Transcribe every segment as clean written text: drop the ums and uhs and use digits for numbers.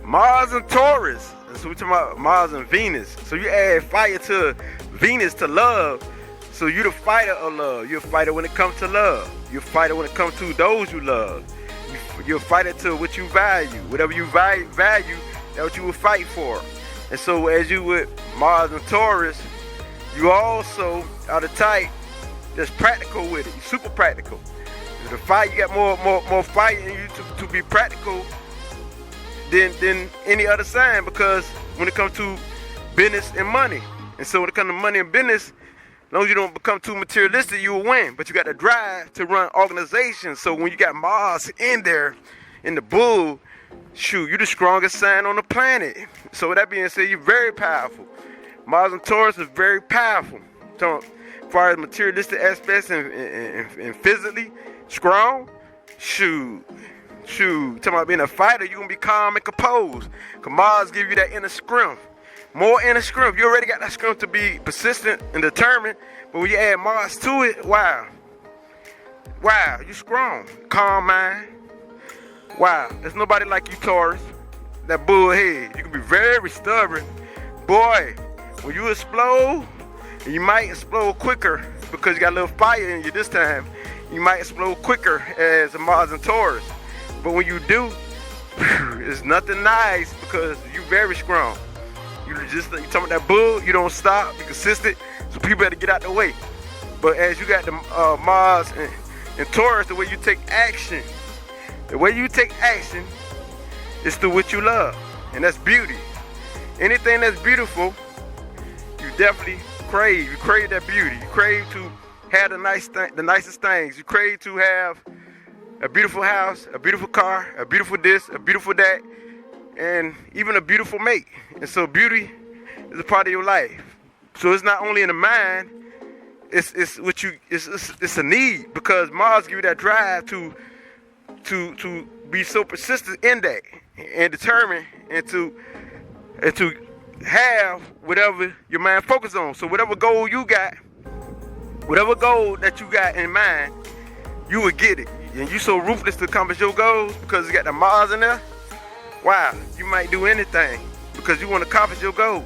Mars and Taurus. So we talking about Mars and Venus. So you add fire to Venus to love. So you the fighter of love. You're a fighter when it comes to love. You're a fighter when it comes to those you love. You're a fighter to what you value. Whatever you value, that's what you will fight for. And so as you with Mars and Taurus, you also are the type that's practical with it. You're super practical. The fight, you got more fight in you to be practical than any other sign, because when it comes to business and money. And so when it comes to money and business, as long as you don't become too materialistic, you will win. But you got the drive to run organizations. So when you got Mars in there, in the bull, shoot, you're the strongest sign on the planet. So with that being said, you're very powerful. Mars and Taurus is very powerful. So as far as materialistic aspects and physically strong, shoot. Talking about being a fighter, you're going to be calm and composed. Because Mars give you that inner strength. More inner strength. You already got that strength to be persistent and determined. But when you add Mars to it, wow, you strong. Calm mind. Wow, there's nobody like you, Taurus. That bullhead. You can be very stubborn. Boy, when you explode, and you might explode quicker because you got a little fire in you this time. You might explode quicker as a Mars and Taurus. But when you do, it's nothing nice because you're very strong. You talking about that bull, you don't stop, you're consistent, so people better get out the way. But as you got the Mars and Taurus, the way you take action, is through what you love, and that's beauty. Anything that's beautiful, you definitely crave. You crave that beauty. You crave to have the nicest things. You crave to have a beautiful house, a beautiful car, a beautiful this, a beautiful that, and even a beautiful mate. And so beauty is a part of your life. So it's not only in the mind, it's a need, because Mars give you that drive to be so persistent in that and determined and to have whatever your mind focuses on. So whatever goal you got, whatever goal that you got in mind, you will get it. And you so ruthless to accomplish your goals because you got the Mars in there. Wow, you might do anything because you want to accomplish your goals.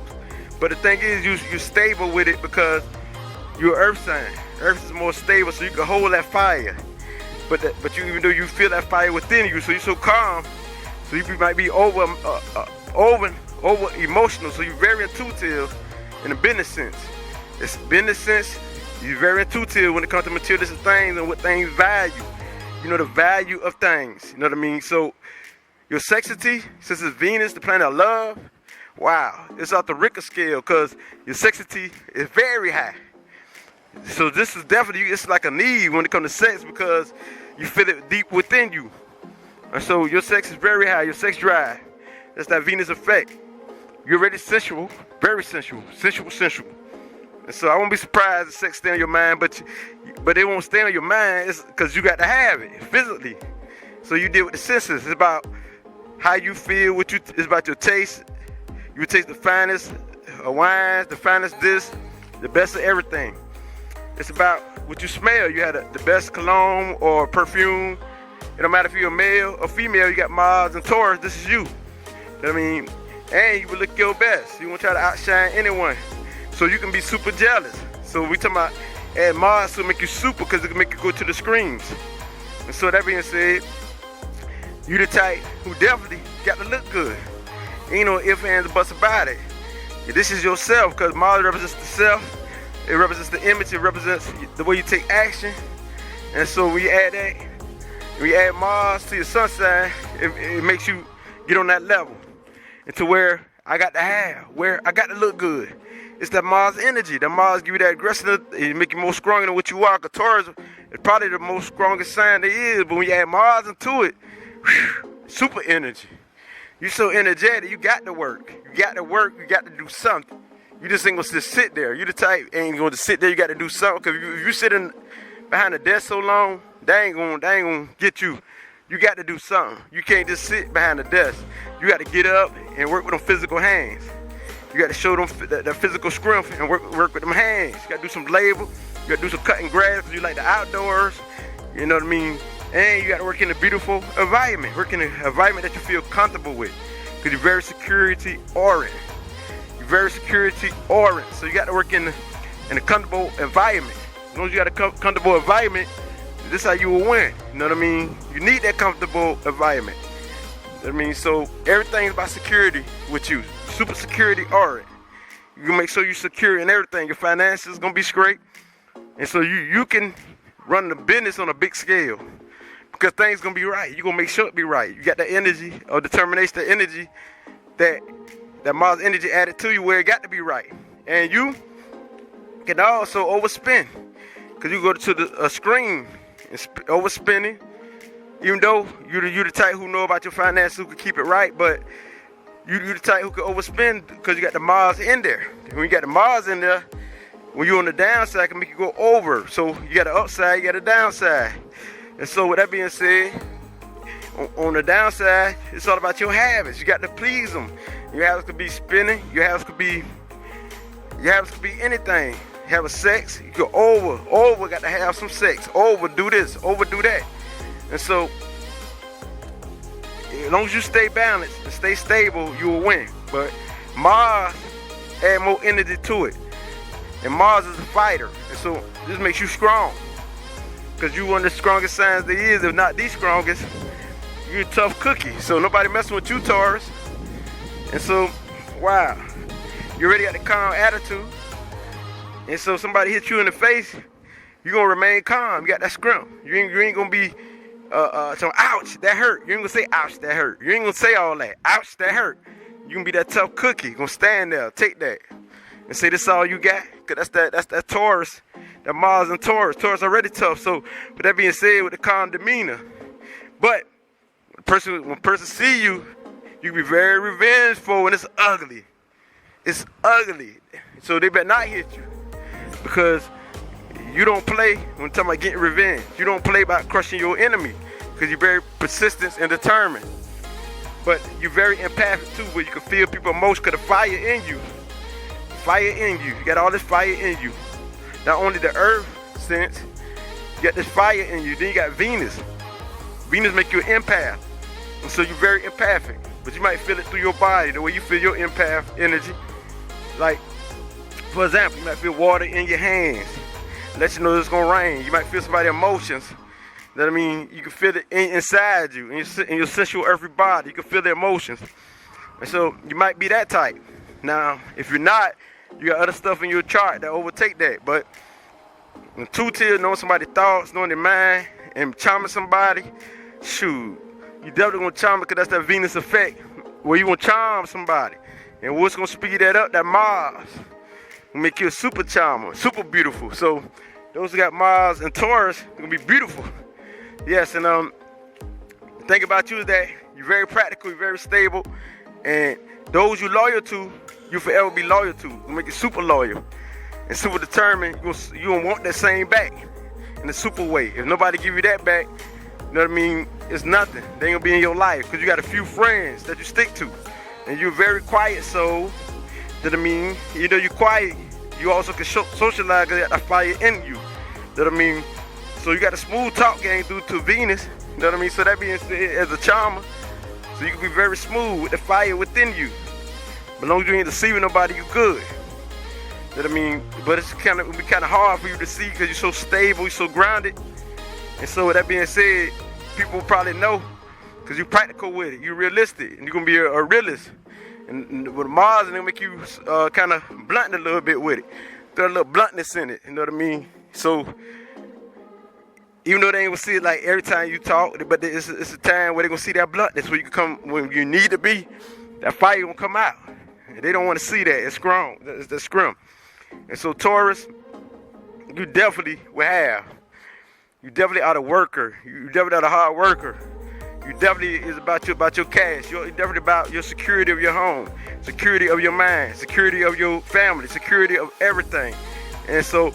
But the thing is, you're stable with it because you're an Earth sign. Earth is more stable, so you can hold that fire. But you, even though you feel that fire within you, so you're so calm, so you might be over emotional. So you're very intuitive in the business sense. It's business sense. You're very intuitive when it comes to materialistic things and what things value. You know the value of things. You know what I mean? So your sexity, since it's Venus, the planet of love, wow, it's off the Richter scale because your sexity is very high. So this is definitely, it's like a need when it comes to sex because you feel it deep within you. And so your sex is very high, your sex drive. That's that Venus effect. You're already sensual, very sensual. And so I won't be surprised if sex stay on your mind, but it won't stay on your mind. It's because you got to have it physically. So you deal with the senses. It's about how you feel. It's about your taste. You taste the finest wines, the finest this, the best of everything. It's about what you smell. You had the best cologne or perfume. It don't matter if you're a male or female. You got Mars and Taurus. This is you. You know what I mean? And you will look your best. You won't try to outshine anyone. So you can be super jealous. So we talking about add Mars to make you super because it can make you go to the screens. And so that being said, you the type who definitely got to look good. Ain't no ifs, ands, or buts about it. This is yourself because Mars represents the self. It represents the image. It represents the way you take action. And so we add that. We add Mars to your sun sign. It makes you get on that level. And to where I got to look good. It's that Mars energy. That Mars give you that aggressiveness. It make you more stronger than what you are. Because Taurus is probably the most strongest sign there is. But when you add Mars into it, super energy. You so energetic. You got to work. You got to do something. You just ain't gonna just sit there. You the type ain't gonna just sit there. You got to do something. Because if you sitting behind the desk so long, they ain't gonna get you. You got to do something. You can't just sit behind the desk. You got to get up and work with them physical hands. You got to show them that physical strength and work with them hands. You got to do some labor. You got to do some cutting grass because you like the outdoors. You know what I mean? And you got to work in a beautiful environment. Work in an environment that you feel comfortable with. because you're very security oriented. You're very security oriented. So you got to work in a comfortable environment. As long as you got a comfortable environment, this is how you will win. You know what I mean? You need that comfortable environment. You know what I mean? So everything's about security with you. Super security oriented. You can make sure you're secure in everything. Your finances gonna be straight. And so you can run the business on a big scale. Because things gonna be right. You're gonna make sure it be right. You got the energy or determination, the energy that Mars energy added to you where it got to be right. And you can also overspend. Because you go to the screen and overspending. Even though you're the type who know about your finances, who can keep it right, but you're the type who can overspend because you got the Mars in there. When you got the Mars in there, when you're on the downside, it can make you go over. So you got the upside, you got the downside. And so with that being said, on the downside, it's all about your habits. You got to please them. Your habits could be spending. Your habits could be anything. You have a sex, you go over, got to have some sex. Overdo this, overdo that. And so, as long as you stay balanced and stay stable, you will win. But Mars add more energy to it. And Mars is a fighter. And so, this makes you strong. Because you're one of the strongest signs there is, if not the strongest. You're a tough cookie. So, nobody messing with you, Taurus. And so, wow. You already got the calm attitude. And so, somebody hits you in the face, you're going to remain calm. You got that scrimp. You ain't going to be... so ouch, that hurt. You ain't gonna say ouch, that hurt. You ain't gonna say all that. Ouch, that hurt. You gonna be that tough cookie. You gonna stand there, take that, and say this all you got. Cause that's that Taurus, that Mars and Taurus. Taurus already tough. So with that being said, with the calm demeanor, but when person see you, you can be very revengeful, and it's ugly. It's ugly. So they better not hit you, because you don't play when talking about getting revenge. You don't play about crushing your enemy, because you're very persistent and determined. But you're very empathic too, where you can feel people's emotions, because the fire in you. Fire in you. You got all this fire in you. Not only the earth sense, you got this fire in you. Then you got Venus. Venus make you an empath. And so you're very empathic. But you might feel it through your body, the way you feel your empath energy. Like, for example, you might feel water in your hands. Let you know it's gonna rain. You might feel somebody's emotions. That I mean, you can feel it inside you, in your sensual earthly body. You can feel the emotions. And so you might be that type. Now, if you're not, you got other stuff in your chart that overtake that. But in two-tier, knowing somebody's thoughts, knowing their mind, and charming somebody, shoot, you definitely gonna charm it, because that's that Venus effect, where you gonna charm somebody. And what's gonna speed that up? That Mars will make you a super charmer, super beautiful. So those who got Mars and Taurus are gonna be beautiful. Yes, and the thing about you is that you're very practical, you're very stable, and those you're loyal to, you forever be loyal to. It'll make you super loyal and super determined. You don't want that same back in a super way. If nobody give you that back, you know what I mean, it's nothing. They ain't gonna be in your life, because you got a few friends that you stick to, and you're very quiet soul. That I mean, you know you're quiet, you also can socialize, because you got that fire in you. That I mean, so you got a smooth talk game due to Venus. You know what I mean? So that being said, as a charmer, so you can be very smooth with the fire within you. But as long as you ain't deceiving nobody, you good. That I mean, but it's kind of hard for you to see, because you're so stable, you're so grounded. And so with that being said, people will probably know, because you're practical with it, you're realistic, and you're gonna be a realist. And with Mars, and it'll make you kind of blunt a little bit with it. Throw a little bluntness in it, you know what I mean? So, even though they ain't gonna see it like every time you talk, but it's a time where they're gonna see that bluntness, where you can come when you need to be, that fire gonna come out. And they don't want to see that. It's strong. It's the scrim. And so, Taurus, you definitely will have. You definitely are the worker. You definitely are the hard worker. You definitely is about your cash. You're definitely about your security of your home, security of your mind, security of your family, security of everything. And so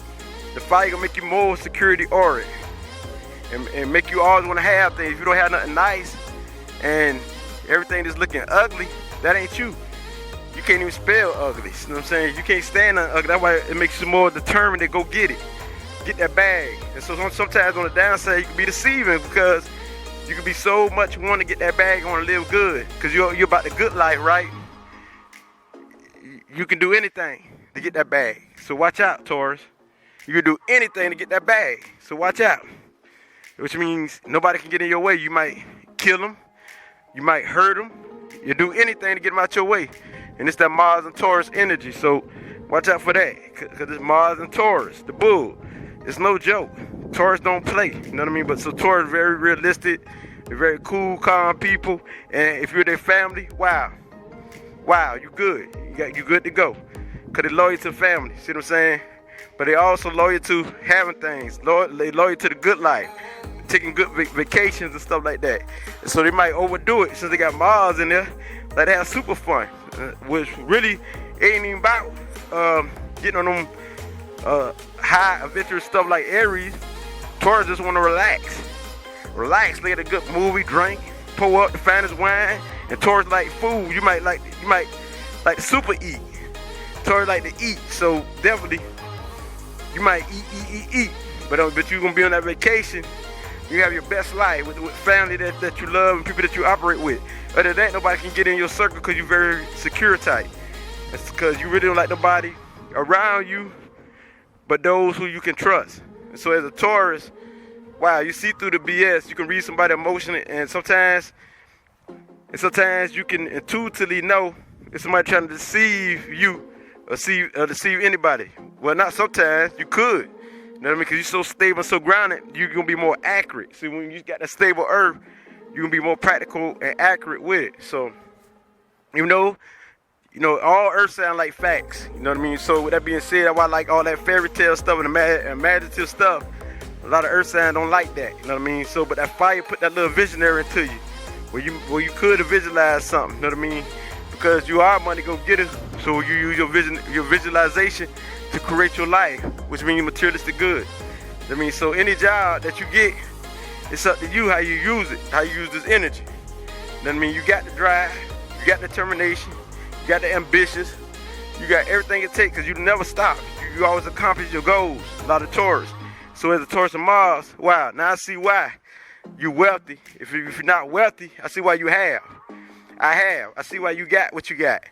the fire gonna make you more security oriented, and make you always want to have things. If you don't have nothing nice and everything is looking ugly, that ain't you. You can't even spell ugly. You know what I'm saying? You can't stand nothing ugly. That's why it makes you more determined to go get it. Get that bag. And so sometimes on the downside, you can be deceiving, because You can be so much want to get that bag, want to live good, because you're about the good life, right? You can do anything to get that bag. So watch out, Taurus. You can do anything to get that bag. So watch out. Which means nobody can get in your way. You might kill them. You might hurt them. You do anything to get them out your way. And it's that Mars and Taurus energy. So watch out for that. Because it's Mars and Taurus, the bull. It's no joke. Taurus don't play. You know what I mean? But so Taurus very realistic. They're very cool, calm people. And if you're their family, wow, you good. You good to go. Because they're loyal to family. See what I'm saying? But they also loyal to having things. They loyal to the good life. Taking good vacations and stuff like that. And so they might overdo it since they got Mars in there. Like they have super fun. Which really ain't even about getting on them high adventurous stuff like Aries. Taurus just want to relax. Relax, look at a good movie, drink, pour up the finest wine. And Taurus like food. You might like to super eat. Taurus like to eat. So definitely you might eat. But you're gonna be on that vacation. You have your best life with family that you love and people that you operate with. Other than that, nobody can get in your circle because you're very secure type. That's because you really don't like nobody around you but those who you can trust. And so as a Taurus, wow, you see through the BS. You can read somebody's emotion, and sometimes you can intuitively know if somebody trying to deceive you or deceive anybody. Well, not sometimes. You could. You know what I mean? Because you're so stable, so grounded, you're going to be more accurate. See, when you got that stable earth, you're going to be more practical and accurate with it. So, all earth sound like facts. You know what I mean? So with that being said, that's why I like all that fairy tale stuff and imaginative stuff. A lot of earth signs don't like that. You know what I mean? So, but that fire put that little visionary into you. Where you could visualize something. You know what I mean? Because you are money go getter. So you use your visualization to create your life, which means materialistic good. I mean, so any job that you get, it's up to you how you use it, how you use this energy. You know what I mean? You got the drive, you got the determination, you got the ambitious, you got everything it takes because you never stop. You always accomplish your goals. A lot of Taurus. So as a Taurus and Mars, wow, now I see why you're wealthy. If you're not wealthy, I see why you have. I see why you got what you got.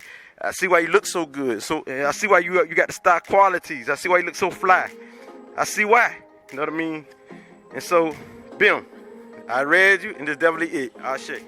I see why you look so good. So I see why you got the star qualities. I see why you look so fly. I see why. You know what I mean? And so, boom. I read you, and that's definitely it. I'll shake.